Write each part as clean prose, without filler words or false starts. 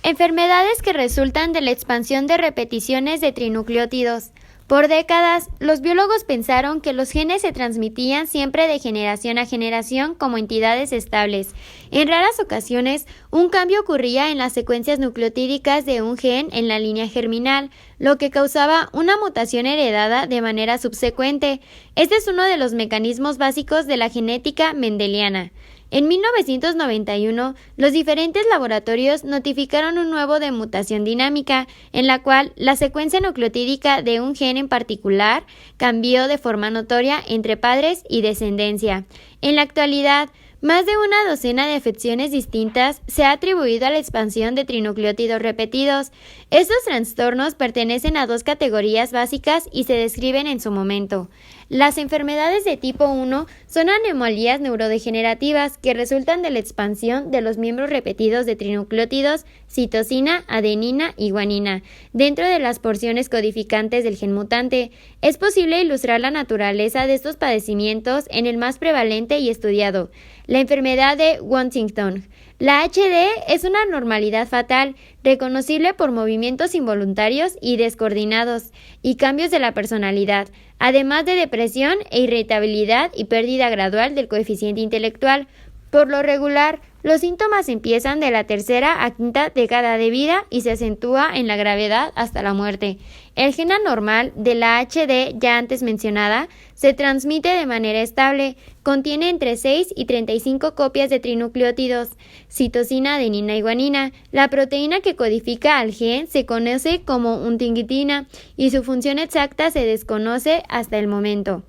Enfermedades que resultan de la expansión de repeticiones de trinucleótidos. Por décadas, los biólogos pensaron que los genes se transmitían siempre de generación a generación como entidades estables. En raras ocasiones, un cambio ocurría en las secuencias nucleotídicas de un gen en la línea germinal, lo que causaba una mutación heredada de manera subsecuente. Este es uno de los mecanismos básicos de la genética mendeliana. En 1991, los diferentes laboratorios notificaron un nuevo de mutación dinámica, en la cual la secuencia nucleotídica de un gen en particular cambió de forma notoria entre padres y descendencia. En la actualidad, más de una docena de afecciones distintas se ha atribuido a la expansión de trinucleótidos repetidos. Estos trastornos pertenecen a dos categorías básicas y se describen en su momento. Las enfermedades de tipo 1 son anomalías neurodegenerativas que resultan de la expansión de los miembros repetidos de trinucleótidos citosina, adenina y guanina dentro de las porciones codificantes del gen mutante. Es posible ilustrar la naturaleza de estos padecimientos en el más prevalente y estudiado, la enfermedad de Huntington. La HD es una anormalidad fatal, reconocible por movimientos involuntarios y descoordinados, y cambios de la personalidad, además de depresión e irritabilidad y pérdida gradual del coeficiente intelectual. Por lo regular, los síntomas empiezan de la tercera a quinta década de vida y se acentúa en la gravedad hasta la muerte. El gen anormal de la HD ya antes mencionada se transmite de manera estable, contiene entre 6 y 35 copias de trinucleótidos, citosina, adenina y guanina. La proteína que codifica al gen se conoce como huntingtina y su función exacta se desconoce hasta el momento.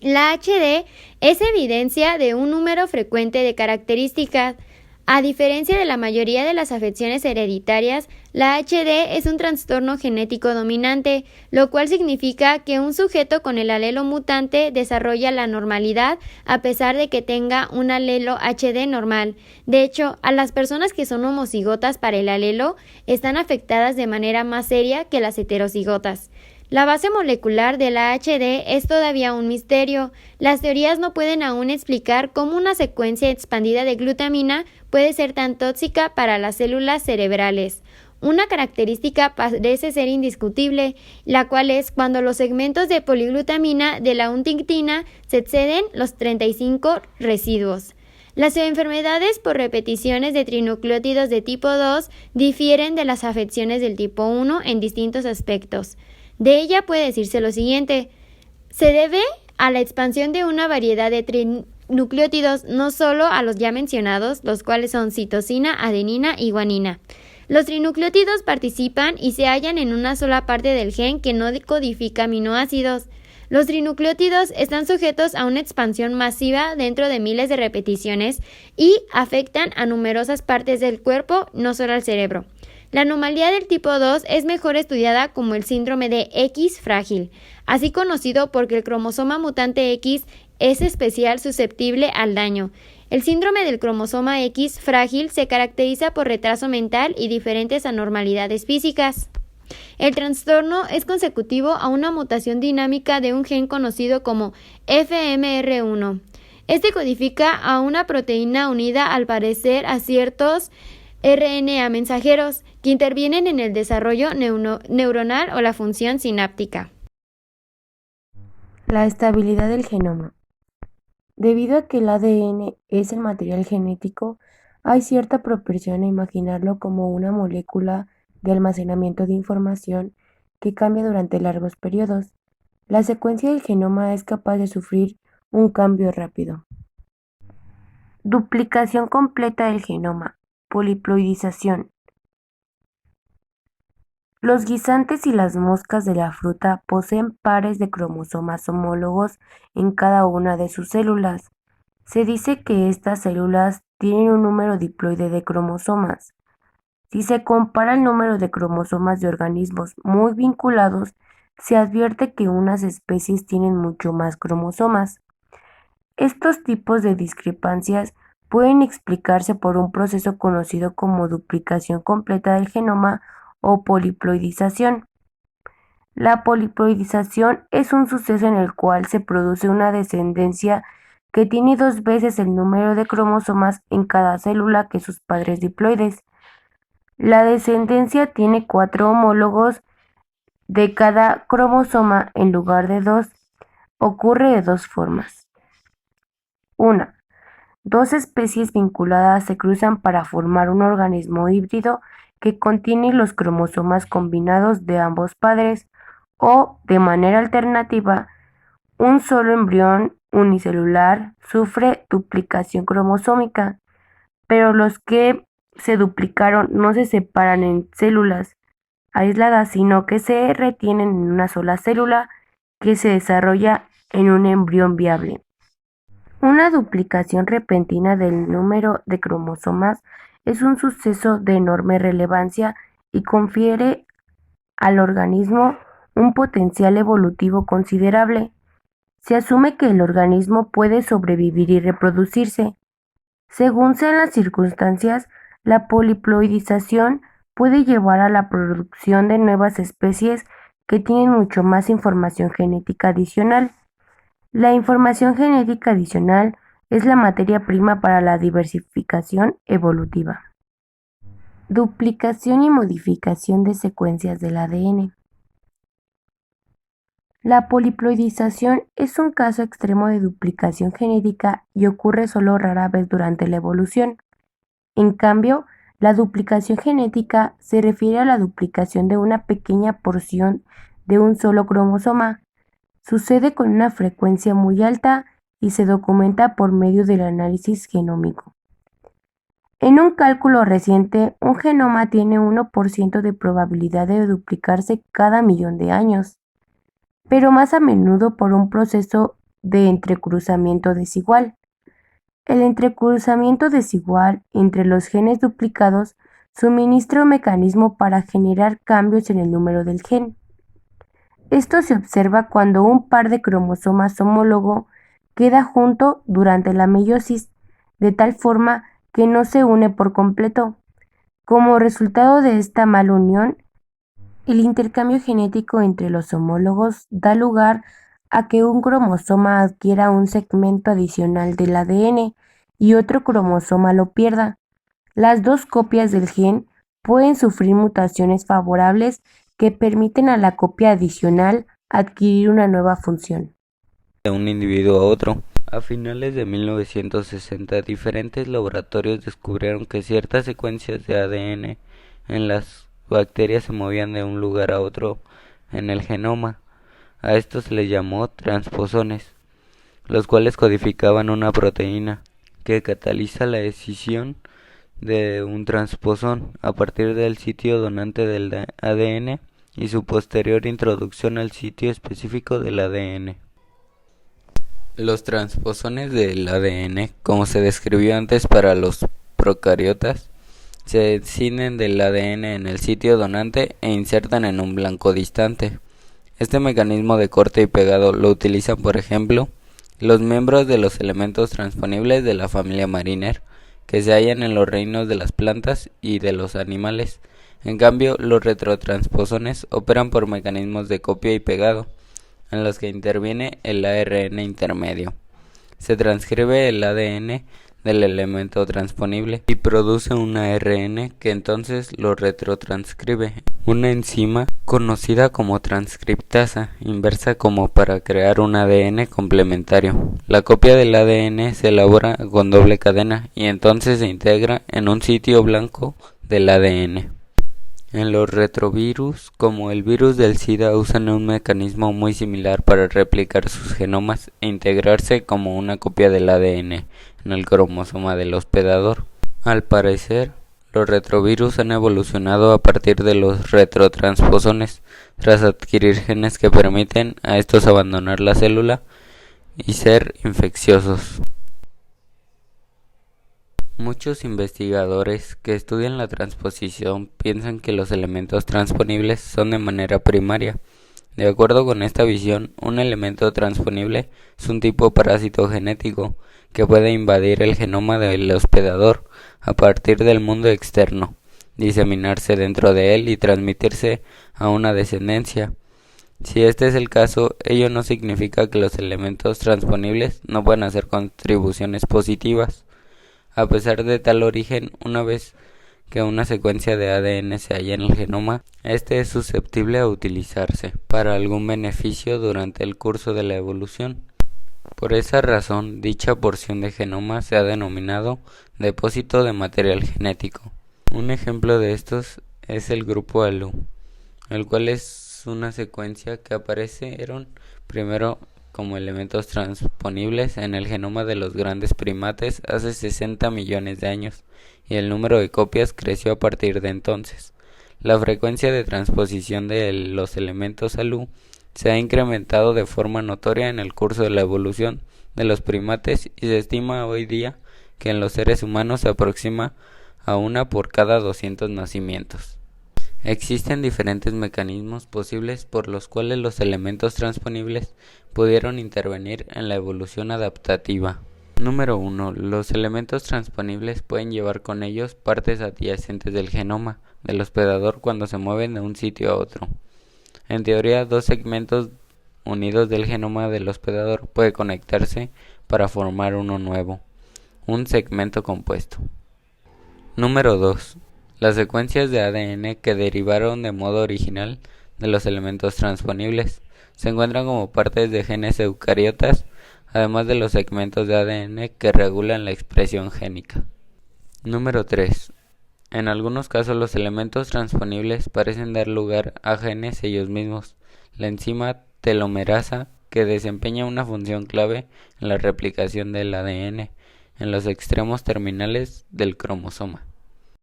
La HD es evidencia de un número frecuente de características. A diferencia de la mayoría de las afecciones hereditarias, la HD es un trastorno genético dominante, lo cual significa que un sujeto con el alelo mutante desarrolla la normalidad a pesar de que tenga un alelo HD normal. De hecho, a las personas que son homocigotas para el alelo están afectadas de manera más seria que las heterocigotas. La base molecular de la HD es todavía un misterio. Las teorías no pueden aún explicar cómo una secuencia expandida de glutamina puede ser tan tóxica para las células cerebrales. Una característica parece ser indiscutible, la cual es cuando los segmentos de poliglutamina de la huntingtina se exceden los 35 residuos. Las enfermedades por repeticiones de trinucleótidos de tipo 2 difieren de las afecciones del tipo 1 en distintos aspectos. De ella puede decirse lo siguiente: se debe a la expansión de una variedad de trinucleótidos, no solo a los ya mencionados, los cuales son citosina, adenina y guanina. Los trinucleótidos participan y se hallan en una sola parte del gen que no codifica aminoácidos. Los trinucleótidos están sujetos a una expansión masiva dentro de miles de repeticiones y afectan a numerosas partes del cuerpo, no solo al cerebro. La anomalía del tipo 2 es mejor estudiada como el síndrome de X frágil, así conocido porque el cromosoma mutante X es especial susceptible al daño. El síndrome del cromosoma X frágil se caracteriza por retraso mental y diferentes anormalidades físicas. El trastorno es consecutivo a una mutación dinámica de un gen conocido como FMR1. Este codifica a una proteína unida al parecer a ciertos RNA mensajeros que intervienen en el desarrollo neuronal o la función sináptica. La estabilidad del genoma. Debido a que el ADN es el material genético, hay cierta propensión a imaginarlo como una molécula de almacenamiento de información que cambia durante largos periodos. La secuencia del genoma es capaz de sufrir un cambio rápido. Duplicación completa del genoma. Poliploidización. Los guisantes y las moscas de la fruta poseen pares de cromosomas homólogos en cada una de sus células. Se dice que estas células tienen un número diploide de cromosomas. Si se compara el número de cromosomas de organismos muy vinculados, se advierte que unas especies tienen mucho más cromosomas. Estos tipos de discrepancias pueden explicarse por un proceso conocido como duplicación completa del genoma o poliploidización. La poliploidización es un suceso en el cual se produce una descendencia que tiene 2 veces el número de cromosomas en cada célula que sus padres diploides. La descendencia tiene 4 homólogos de cada cromosoma en lugar de 2. Ocurre de 2 formas. 1. Dos especies vinculadas se cruzan para formar un organismo híbrido que contiene los cromosomas combinados de ambos padres, o, de manera alternativa, un solo embrión unicelular sufre duplicación cromosómica, pero los que se duplicaron no se separan en células aisladas, sino que se retienen en una sola célula que se desarrolla en un embrión viable. Una duplicación repentina del número de cromosomas es un suceso de enorme relevancia y confiere al organismo un potencial evolutivo considerable. Se asume que el organismo puede sobrevivir y reproducirse. Según sean las circunstancias, la poliploidización puede llevar a la producción de nuevas especies que tienen mucho más información genética adicional. La información genética adicional es la materia prima para la diversificación evolutiva. Duplicación y modificación de secuencias del ADN. La poliploidización es un caso extremo de duplicación genética y ocurre solo rara vez durante la evolución. En cambio, la duplicación genética se refiere a la duplicación de una pequeña porción de un solo cromosoma. Sucede con una frecuencia muy alta y se documenta por medio del análisis genómico. En un cálculo reciente, un genoma tiene 1% de probabilidad de duplicarse cada millón de años, pero más a menudo por un proceso de entrecruzamiento desigual. El entrecruzamiento desigual entre los genes duplicados suministra un mecanismo para generar cambios en el número del gen. Esto se observa cuando un par de cromosomas homólogo queda junto durante la meiosis, de tal forma que no se une por completo. Como resultado de esta mala unión, el intercambio genético entre los homólogos da lugar a que un cromosoma adquiera un segmento adicional del ADN y otro cromosoma lo pierda. Las dos copias del gen pueden sufrir mutaciones favorables que permiten a la copia adicional adquirir una nueva función. De un individuo a otro. A finales de 1960, diferentes laboratorios descubrieron que ciertas secuencias de ADN en las bacterias se movían de un lugar a otro en el genoma. A esto se les llamó transposones, los cuales codificaban una proteína que cataliza la escisión de un transposón a partir del sitio donante del ADN y su posterior introducción al sitio específico del ADN. Los transposones del ADN, como se describió antes para los procariotas, se escinden del ADN en el sitio donante e insertan en un blanco distante. Este mecanismo de corte y pegado lo utilizan, por ejemplo, los miembros de los elementos transponibles de la familia Mariner, que se hallan en los reinos de las plantas y de los animales. En cambio, los retrotransposones operan por mecanismos de copia y pegado, en los que interviene el ARN intermedio. Se transcribe el ADN del elemento transponible y produce un ARN que entonces lo retrotranscribe, una enzima conocida como transcriptasa inversa como para crear un ADN complementario. La copia del ADN se elabora con doble cadena y entonces se integra en un sitio blanco del ADN. En los retrovirus, como el virus del SIDA, usan un mecanismo muy similar para replicar sus genomas e integrarse como una copia del ADN en el cromosoma del hospedador. Al parecer, los retrovirus han evolucionado a partir de los retrotransposones, tras adquirir genes que permiten a estos abandonar la célula y ser infecciosos. Muchos investigadores que estudian la transposición piensan que los elementos transponibles son de manera primaria. De acuerdo con esta visión, un elemento transponible es un tipo parásito genético que puede invadir el genoma del hospedador a partir del mundo externo, diseminarse dentro de él y transmitirse a una descendencia. Si este es el caso, ello no significa que los elementos transponibles no puedan hacer contribuciones positivas. A pesar de tal origen, una vez que una secuencia de ADN se halla en el genoma, este es susceptible a utilizarse para algún beneficio durante el curso de la evolución. Por esa razón, dicha porción de genoma se ha denominado depósito de material genético. Un ejemplo de estos es el grupo ALU, el cual es una secuencia que aparecieron primero como elementos transponibles en el genoma de los grandes primates hace 60 millones de años, y el número de copias creció a partir de entonces. La frecuencia de transposición de los elementos ALU se ha incrementado de forma notoria en el curso de la evolución de los primates y se estima hoy día que en los seres humanos se aproxima a una por cada 200 nacimientos. Existen diferentes mecanismos posibles por los cuales los elementos transponibles pudieron intervenir en la evolución adaptativa. Número 1. Los elementos transponibles pueden llevar con ellos partes adyacentes del genoma del hospedador cuando se mueven de un sitio a otro. En teoría, dos segmentos unidos del genoma del hospedador puede conectarse para formar uno nuevo, un segmento compuesto. Número 2. Las secuencias de ADN que derivaron de modo original de los elementos transponibles se encuentran como partes de genes eucariotas, además de los segmentos de ADN que regulan la expresión génica. Número 3. En algunos casos los elementos transponibles parecen dar lugar a genes ellos mismos. La enzima telomerasa, que desempeña una función clave en la replicación del ADN en los extremos terminales del cromosoma.